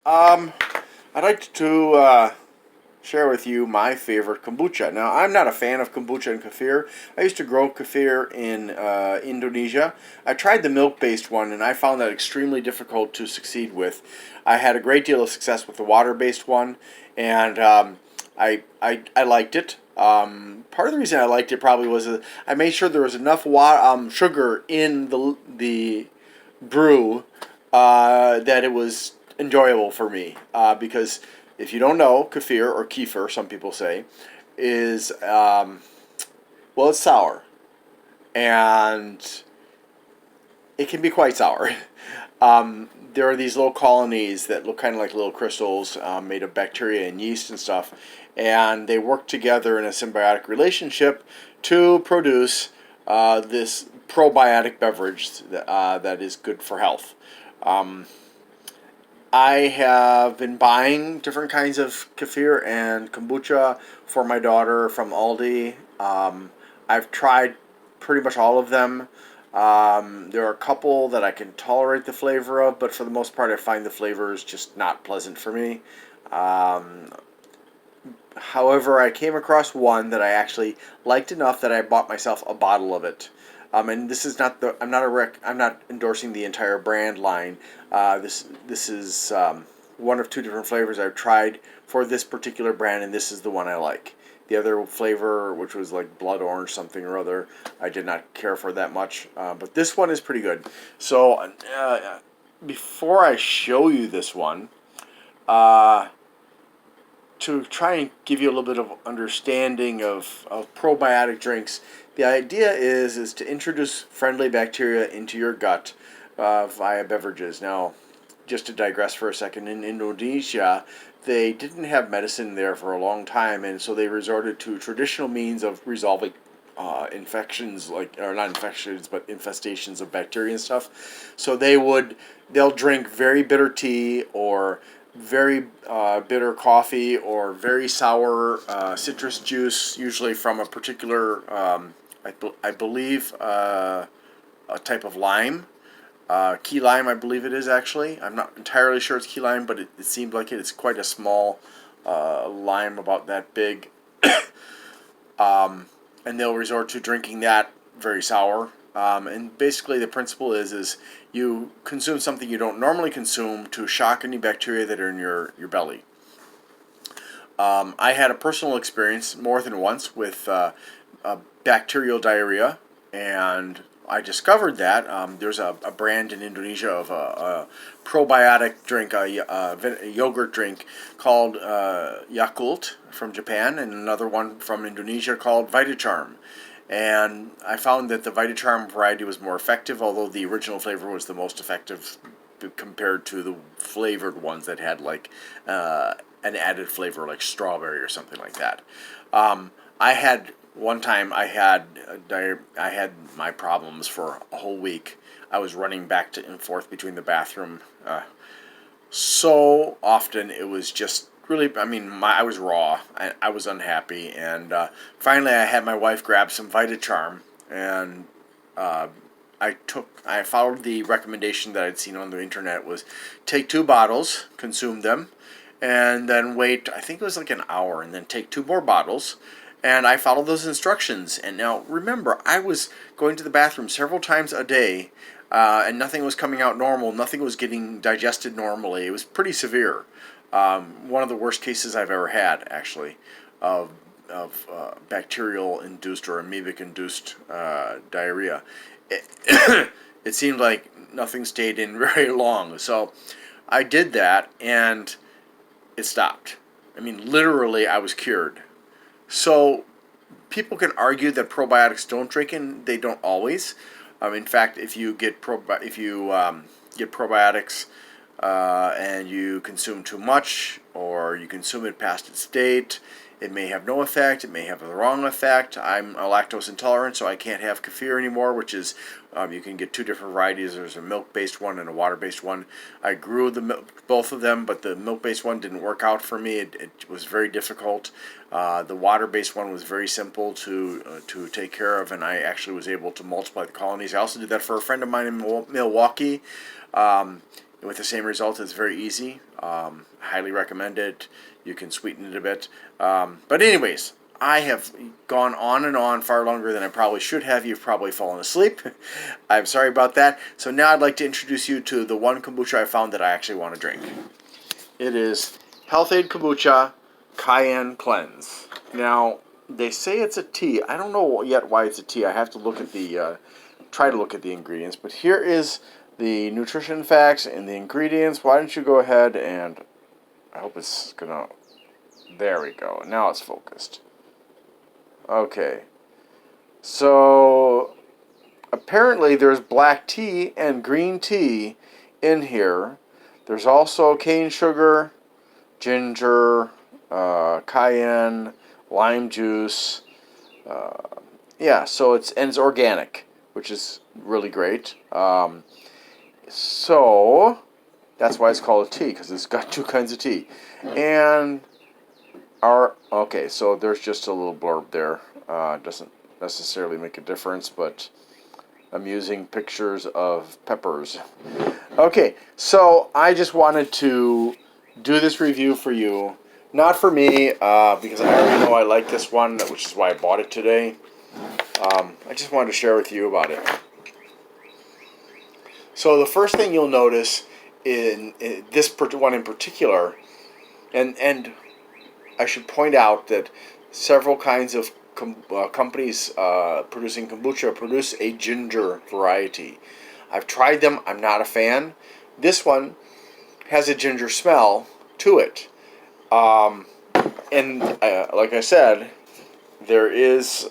Um, I'd like to share with you my favorite kombucha. Now, I'm not a fan of kombucha and kefir. I used to grow kefir in Indonesia. I tried the milk-based one, and I found that extremely difficult to succeed with. I had a great deal of success with the water-based one, and I liked it. Part of the reason I liked it probably was I made sure there was enough sugar in the brew that it was enjoyable for me. Because if you don't know, kefir or kefir, some people say, is well, it's sour and it can be quite sour. There are these little colonies that look kind of like little crystals made of bacteria and yeast and stuff, and they work together in a symbiotic relationship to produce this probiotic beverage that is good for health. Um, I have been buying different kinds of kefir and kombucha for my daughter from Aldi. I've tried pretty much all of them. There are a couple that I can tolerate the flavor of, but for the most part, I find the flavors just not pleasant for me. Um, However, I came across one that I actually liked enough that I bought myself a bottle of it. And this is not the I'm not endorsing the entire brand line. This is one of two different flavors I've tried for this particular brand, and this is the one I like. The other flavor, which was like blood orange something or other, I did not care for that much. But this one is pretty good. So before I show you this one, uh, to try and give you a little bit of understanding of probiotic drinks, the idea is to introduce friendly bacteria into your gut via beverages. Now, just to digress for a second, in Indonesia, they didn't have medicine there for a long time, and so they resorted to traditional means of resolving infections, or not infections, but infestations of bacteria and stuff. So they'll drink very bitter tea or very bitter coffee or very sour citrus juice, usually from a particular, I believe, a type of lime. Key lime, I believe it is actually. I'm not entirely sure it's key lime, but it seemed like it. It's quite a small lime, about that big. And they'll resort to drinking that very sour. And basically, the principle is you consume something you don't normally consume to shock any bacteria that are in your belly. I had a personal experience more than once with bacterial diarrhea, and I discovered that there's a brand in Indonesia of a probiotic drink, a yogurt drink called Yakult from Japan, and another one from Indonesia called VitaCharm. And I found that the VitaCharm variety was more effective, although the original flavor was the most effective compared to the flavored ones that had like an added flavor like strawberry or something like that. I had one time I had my problems for a whole week. I was running back to and forth between the bathroom so often. It was just really, I mean, I was raw. I was unhappy, and finally I had my wife grab some VitaCharm, and uh, I followed the recommendation that I'd seen on the internet, was take two bottles, consume them, and then wait, I think it was like an hour, and then take two more bottles. And I followed those instructions. And now remember, I was going to the bathroom several times a day, and nothing was coming out normal. Nothing was getting digested normally. It was pretty severe. One of the worst cases I've ever had, actually, of bacterial induced or amoebic induced diarrhea. It, it seemed like nothing stayed in very long. So I did that, and it stopped. I mean, literally, I was cured. So people can argue that probiotics don't drink in. They don't always. In fact, if you get probiotics and you consume too much, or you consume it past its date, it may have no effect. It may have the wrong effect. I'm a lactose intolerant, so I can't have kefir anymore, which is, you can get two different varieties. There's a milk-based one and a water-based one. I grew both of them, but the milk-based one didn't work out for me. It was very difficult. The water-based one was very simple to take care of, and I actually was able to multiply the colonies. I also did that for a friend of mine in Milwaukee. Um, with the same result. It's very easy. Highly recommend it. You can sweeten it a bit. But anyways, I have gone on and on far longer than I probably should have. You've probably fallen asleep. I'm sorry about that. So now I'd like to introduce you to the one kombucha I found that I actually want to drink. It is Health-Ade Kombucha Cayenne Cleanse. Now, they say it's a tea. I don't know yet why it's a tea. I have to look at try to look at the ingredients. But here is the nutrition facts and the ingredients. Why don't you go ahead and, I hope it's gonna, there we go. Now it's focused. Okay. So, apparently there's black tea and green tea in here. There's also cane sugar, ginger, cayenne, lime juice. Yeah, so it's organic, which is really great. So that's why it's called a tea, because it's got two kinds of tea. And okay, so there's just a little blurb there. Doesn't necessarily make a difference, but I'm using pictures of peppers. Okay, so I just wanted to do this review for you. Not for me, because I already know I like this one, which is why I bought it today. I just wanted to share with you about it. So the first thing you'll notice in this one in particular, and I should point out that several kinds of companies producing kombucha produce a ginger variety. I've tried them. I'm not a fan. This one has a ginger smell to it. And like I said, there is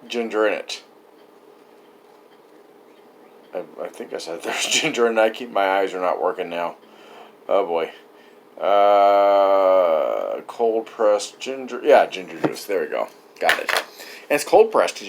ginger in it. I think I said there's ginger in it. My eyes are not working now. Oh boy. Cold pressed ginger. Yeah, ginger juice. There we go. Got it. And it's cold pressed.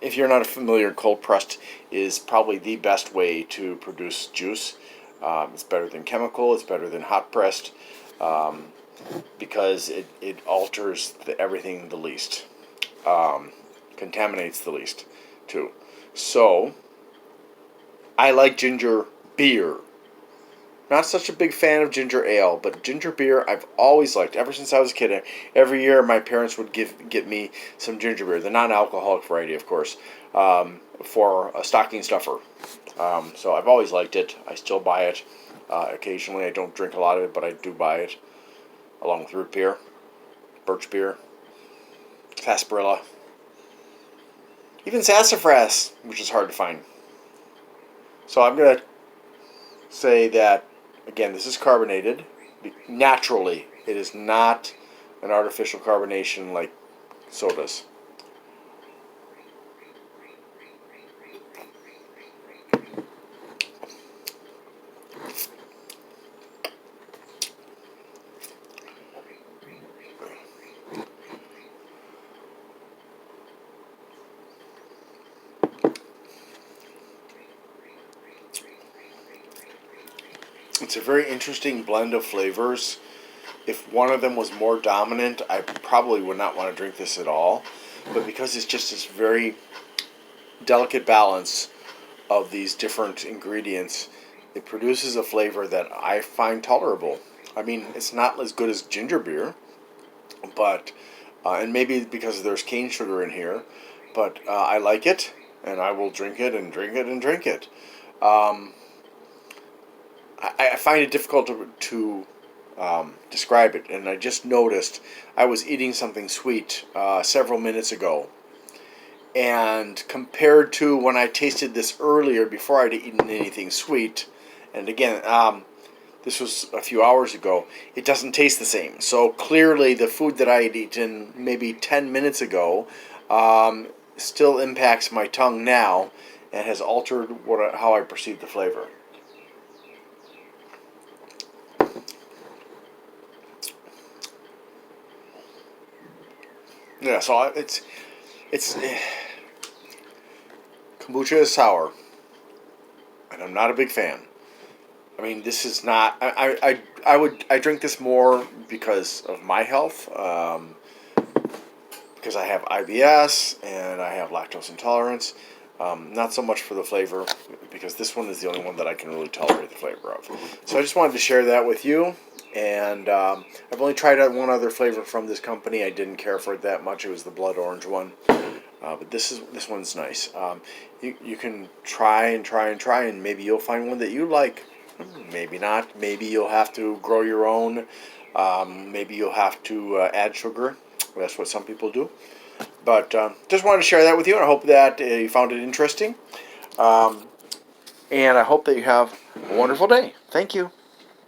If you're not familiar, cold pressed is probably the best way to produce juice. It's better than chemical. It's better than hot pressed. Because it alters everything the least. Contaminates the least, too. So, I like ginger beer. Not such a big fan of ginger ale, but ginger beer I've always liked. Ever since I was a kid, every year my parents would get me some ginger beer, the non-alcoholic variety, of course, for a stocking stuffer. So I've always liked it. I still buy it. Occasionally, I don't drink a lot of it, but I do buy it, along with root beer, birch beer, sarsaparilla, even sassafras, which is hard to find. So I'm going to say that, again, this is carbonated. Naturally, it is not an artificial carbonation like sodas. It's a very interesting blend of flavors. If one of them was more dominant, I probably would not want to drink this at all. But because it's just this very delicate balance of these different ingredients, it produces a flavor that I find tolerable. I mean, it's not as good as ginger beer, but and maybe because there's cane sugar in here, but I like it, and I will drink it and drink it and drink it. I find it difficult to describe it, and I just noticed I was eating something sweet several minutes ago, and compared to when I tasted this earlier before I'd eaten anything sweet, and again, this was a few hours ago, it doesn't taste the same. So clearly the food that I had eaten maybe 10 minutes ago still impacts my tongue now and has altered how I perceive the flavor. Yeah, so it's kombucha is sour, and I'm not a big fan. I mean, this is not. I drink this more because of my health, because I have IBS and I have lactose intolerance. Not so much for the flavor, because this one is the only one that I can really tolerate the flavor of. So I just wanted to share that with you. And I've only tried out one other flavor from this company. I didn't care for it that much. It was the blood orange one. But this one's nice. You can try and maybe you'll find one that you like. Maybe not. Maybe you'll have to grow your own. Maybe you'll have to add sugar. That's what some people do. But just wanted to share that with you, and I hope that you found it interesting. And I hope that you have a wonderful day. Thank you.